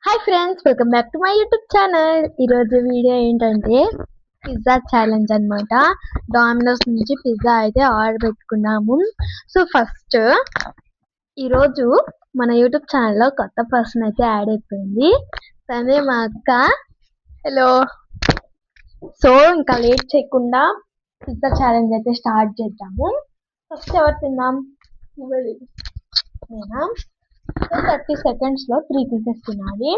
Hi friends, welcome back to my YouTube channel. ఈరోజు video ఏంటంటే pizza challenge అనమాట. Dominoes నుంచి పిజ్జా అయితే ఆర్డర్ పెట్టుకున్నాము. సో ఫస్ట్ ఈరోజు మన యూట్యూబ్ ఛానల్లో కొత్త పర్సన్ అయితే యాడ్ అయిపోయింది. తనే మా అక్క. హలో. సో ఇంకా లేట్ చేయకుండా పిజ్జా ఛాలెంజ్ అయితే స్టార్ట్ చేద్దాము. ఫస్ట్ ఎవరు తిందాం? నేనా? 30 సెకండ్స్లో 3 పీసెస్ తినాలి.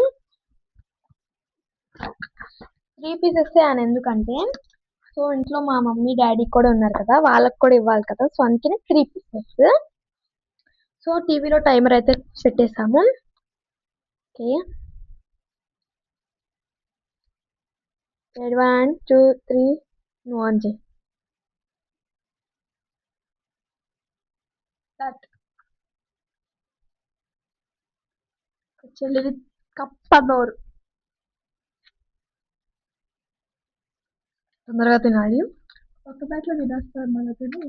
3 పీసెస్ అని ఎందుకంటే, సో ఇంట్లో మా మమ్మీ డాడీ కూడా ఉన్నారు కదా, వాళ్ళకి కూడా ఇవ్వాలి కదా. సో అందుకనే 3 పీసెస్. సో టీవీలో టైమర్ అయితే పెట్టేసాము. ఓకే, 1 2 3 నువ్వు ఆన్ చేయి. చెల్లిది కప్పనోరు తొందరగా తినాలి. ఒక బ్యాట్లో తినేస్తారు మన తిని.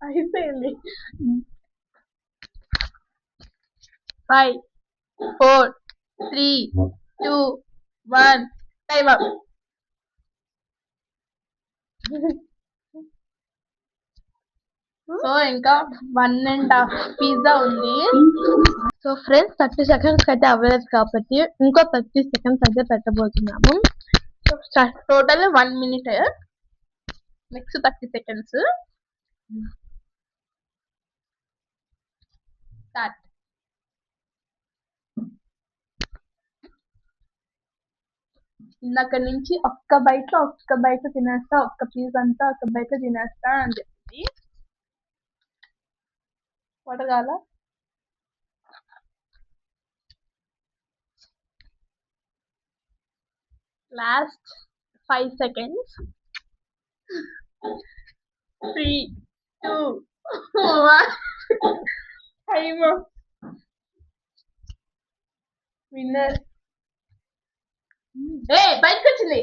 అయిపోయింది. 5 4 3 2 1 టైమ్ అప్. సో ఇంకా 1.5 పిజ్జా ఉంది. సో ఫ్రెండ్స్, 30 సెకండ్స్ అయితే అవ్వలేదు కాబట్టి ఇంకో 30 సెకండ్స్ అయితే పెట్టబోతున్నాము. So total 1 minute. Next 30 seconds start. ఇందాక నుంచి ఒక్క బయట తినేస్తా, ఒక్క పీస్ అంతా ఒక్క బయట తినేస్తా అని చెప్పింది. పడగాల లాస్ట్ 5 సెకండ్స్. 3 2 1 టైమ్. విన్నర్ బయటకు వచ్చింది.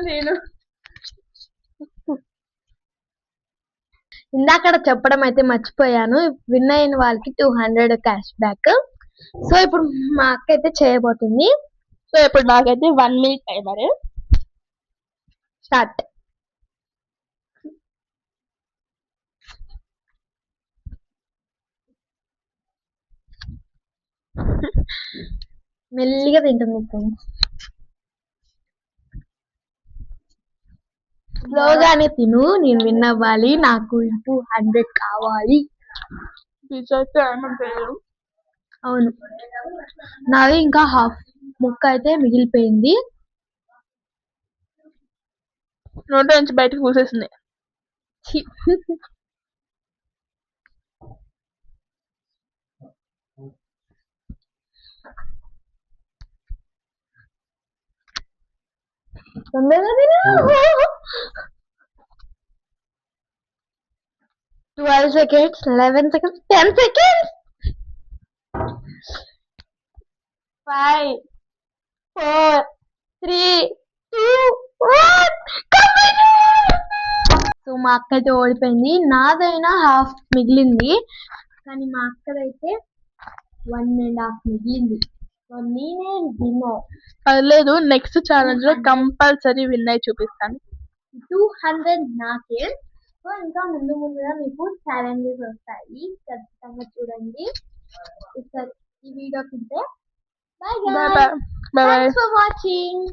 నేను ఇందాక చెప్పడం అయితే మర్చిపోయాను, విన్ అయిన వాళ్ళకి 200 క్యాష్ బ్యాక్. సో ఇప్పుడు మా అక్క అయితే చేయబోతుంది. సో ఇప్పుడు నాకైతే 1 మినిట్ టైమర్ స్టార్ట్. మెల్లిగా తింటుంది ఫ్రెండ్స్, స్లోగానే తిను. నేను విన్ అవ్వాలి, నాకు 200 కావాలి. అవును, నాది ఇంకా హాఫ్ ముక్క అయితే మిగిలిపోయింది. నోట్లో నుంచి బయటకు పూసేసింది. తొందరగా తిను. 12 seconds, 11 seconds, 10 seconds. 5 4 3 2 1. సో మా అక్క అయితే ఓడిపోయింది. నాదైనా హాఫ్ మిగిలింది, కానీ మా అక్కదైతే 1.5 మిగిలింది. సో నేనే విన్నర్. పర్లేదు, నెక్స్ట్ ఛాలెంజ్ లో కంపల్సరీ విన్ అయి చూపిస్తాను. 200 నాకే. సో ఇంకా ముందుగా మీకు ఛాలెంజెస్ వస్తాయి, ఖచ్చితంగా చూడండి. ఈ వీడియోకి బాయ్. Thanks for watching.